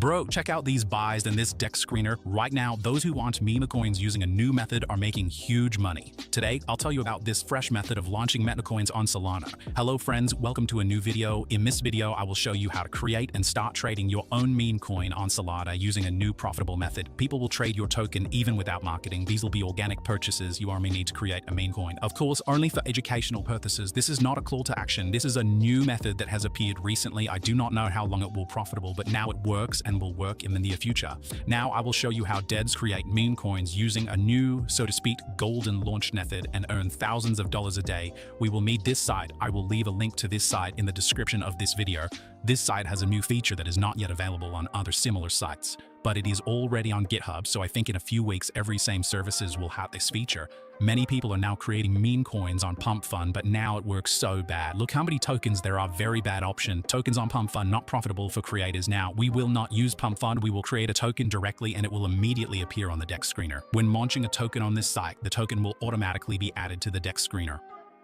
Bro, check out these buys and this deck screener. Right now, those who want Memecoins using a new method are making huge money. Today, I'll tell you about this fresh method of launching Memecoins on Solana. Hello friends, welcome to a new video. In this video, I will show you how to create and start trading your own meme coin on Solana using a new profitable method. People will trade your token even without marketing. These will be organic purchases. You only need to create a meme coin. Of course, only for educational purposes. This is not a call to action. This is a new method that has appeared recently. I do not know how long it will be profitable, but now it works and will work in the near future. Now I will show you how deads create meme coins using a new, so to speak, golden launch method and earn thousands of dollars a day. We will need this site. I will leave a link to this site in the description of this video. This site has a new feature that is not yet available on other similar sites, but it is already on GitHub, so I think in a few weeks every same services will have this feature. Many people are now creating meme coins on pump.fun, but now it works so bad. Look how many tokens there are. Very bad option. Tokens on pump.fun not profitable for creators now. We will not use pump.fun. We will create a token directly and it will immediately appear on the deck screener. When launching a token on this site, the token will automatically be added to the deck screener.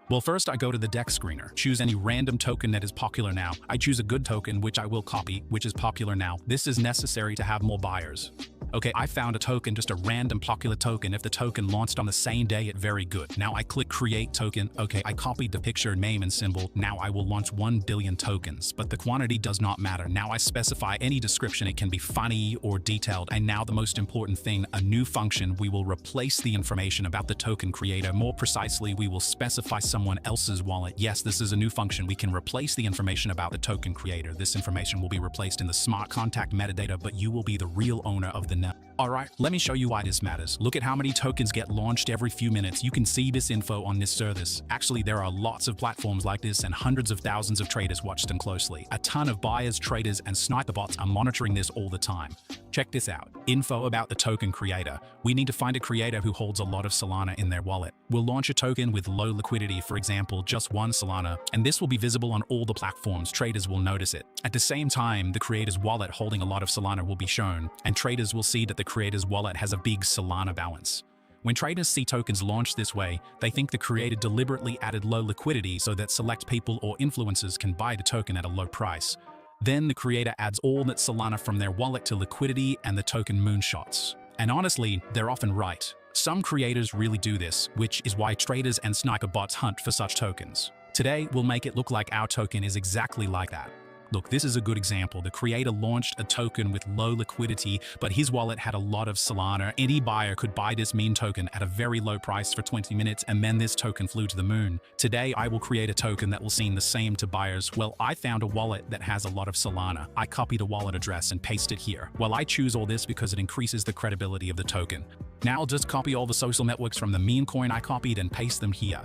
Well, first I go to the deck screener, choose any random token that is popular now. I choose a good token, which I will copy, which is popular now. This is necessary to have more buyers. Okay, I found a token, just a random popular token. If the token launched on the same day, it's very good. Now I click create token. Okay, I copied the picture, name, and symbol. Now I will launch 1 billion tokens, but the quantity does not matter. Now I specify any description. It can be funny or detailed. And now the most important thing, a new function. We will replace the information about the token creator. More precisely, we will specify someone else's wallet. Yes, this is a new function. We can replace the information about the token creator. This information will be replaced in the smart contract metadata, but you will be the real owner of the net. Alright, let me show you why this matters. Look at how many tokens get launched every few minutes. You can see this info on this service. Actually, there are lots of platforms like this and hundreds of thousands of traders watch them closely. A ton of buyers, traders, and sniper bots are monitoring this all the time. Check this out. Info about the token creator. We need to find a creator who holds a lot of Solana in their wallet. We'll launch a token with low liquidity, for example, just 1 Solana, and this will be visible on all the platforms. Traders will notice it. At the same time, the creator's wallet holding a lot of Solana will be shown, and traders will see that the creator's wallet has a big Solana balance. When traders see tokens launched this way, they think the creator deliberately added low liquidity so that select people or influencers can buy the token at a low price. Then the creator adds all that Solana from their wallet to liquidity and the token moonshots. And honestly, they're often right. Some creators really do this, which is why traders and sniper bots hunt for such tokens. Today, we'll make it look like our token is exactly like that. Look, this is a good example. The creator launched a token with low liquidity, but his wallet had a lot of Solana. Any buyer could buy this meme token at a very low price for 20 minutes, and then this token flew to the moon. Today, I will create a token that will seem the same to buyers. Well, I found a wallet that has a lot of Solana. I copied a wallet address and paste it here. Well, I choose all this because it increases the credibility of the token. Now I'll just copy all the social networks from the meme coin I copied and paste them here.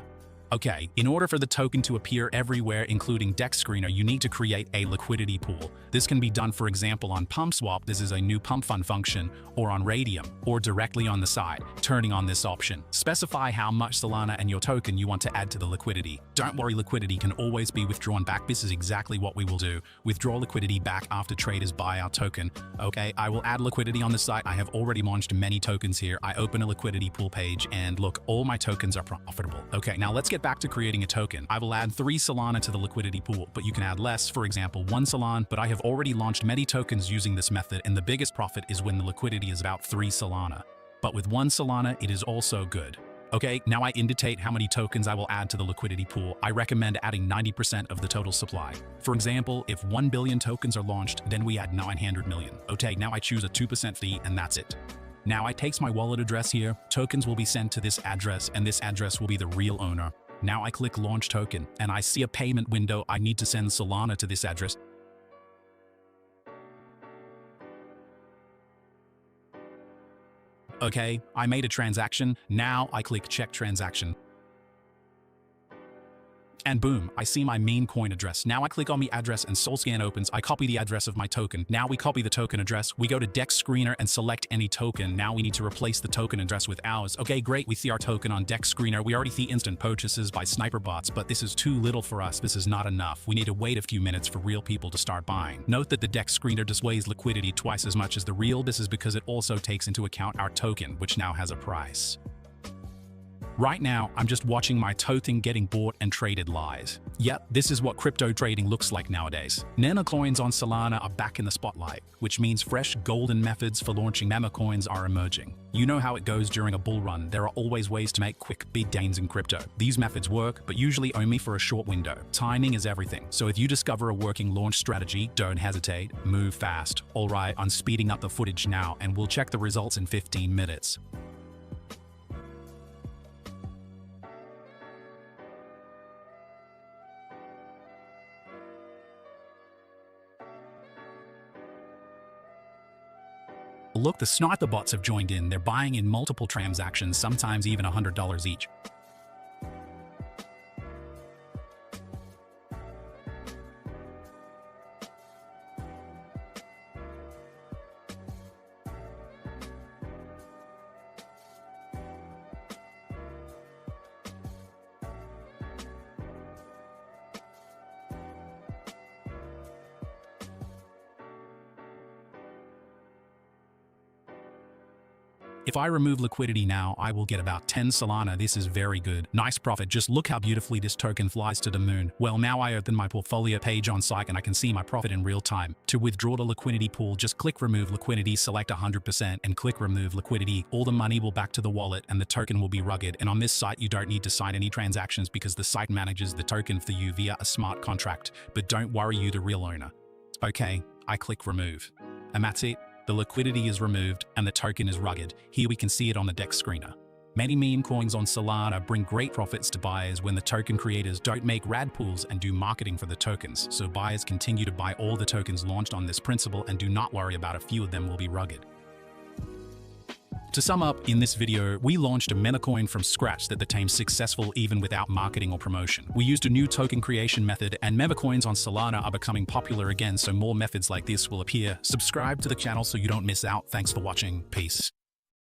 Okay, in order for the token to appear everywhere, including deck screener, you need to create a liquidity pool. This can be done, for example, on PumpSwap. This is a new pump.fun function, or on Raydium, or directly on the side, turning on this option. Specify how much Solana and your token you want to add to the liquidity. Don't worry, liquidity can always be withdrawn back. This is exactly what we will do. Withdraw liquidity back after traders buy our token. Okay, I will add liquidity on the site. I have already launched many tokens here. I open a liquidity pool page and look, all my tokens are profitable. Okay, now let's get back to creating a token. I will add 3 Solana to the liquidity pool, but you can add less, for example 1 Solana, but I have already launched many tokens using this method, and the biggest profit is when the liquidity is about 3 Solana. But with 1 Solana, it is also good. Okay, now I indicate how many tokens I will add to the liquidity pool. I recommend adding 90% of the total supply. For example, if 1 billion tokens are launched, then we add 900 million. Okay, now I choose a 2% fee and that's it. Now I takes my wallet address here, tokens will be sent to this address, and this address will be the real owner. Now I click launch token and I see a payment window. I need to send Solana to this address. Okay, I made a transaction. Now I click check transaction. And boom, I see my meme coin address. Now I click on the address and SolScan opens. I copy the address of my token. Now we copy the token address. We go to deck screener and select any token. Now we need to replace the token address with ours. Okay, great. We see our token on deck screener. We already see instant purchases by sniper bots, but this is too little for us. This is not enough. We need to wait a few minutes for real people to start buying. Note that the deck screener displays liquidity twice as much as the real. This is because it also takes into account our token, which now has a price. Right now, I'm just watching my token getting bought and traded live. Yep, this is what crypto trading looks like nowadays. Memecoins on Solana are back in the spotlight, which means fresh golden methods for launching memecoins are emerging. You know how it goes during a bull run. There are always ways to make quick, big gains in crypto. These methods work, but usually only for a short window. Timing is everything. So if you discover a working launch strategy, don't hesitate, move fast. All right, I'm speeding up the footage now, and we'll check the results in 15 minutes. Look, the sniper bots have joined in. They're buying in multiple transactions, sometimes even $100 each. If I remove liquidity now, I will get about 10 Solana. This is very good. Nice profit. Just look how beautifully this token flies to the moon. Well, now I open my portfolio page on site and I can see my profit in real time. To withdraw the liquidity pool, just click remove liquidity, select 100% and click remove liquidity. All the money will back to the wallet and the token will be rugged. And on this site, you don't need to sign any transactions because the site manages the token for you via a smart contract. But don't worry, you the real owner. Okay, I click remove. And that's it. The liquidity is removed and the token is rugged. Here we can see it on the DEX screener. Many meme coins on Solana bring great profits to buyers when the token creators don't make rad pools and do marketing for the tokens, so buyers continue to buy all the tokens launched on this principle and do not worry about a few of them will be rugged. To sum up, in this video, we launched a Memecoin from scratch that became successful even without marketing or promotion. We used a new token creation method, and Memecoins on Solana are becoming popular again, so more methods like this will appear. Subscribe to the channel so you don't miss out. Thanks for watching. Peace.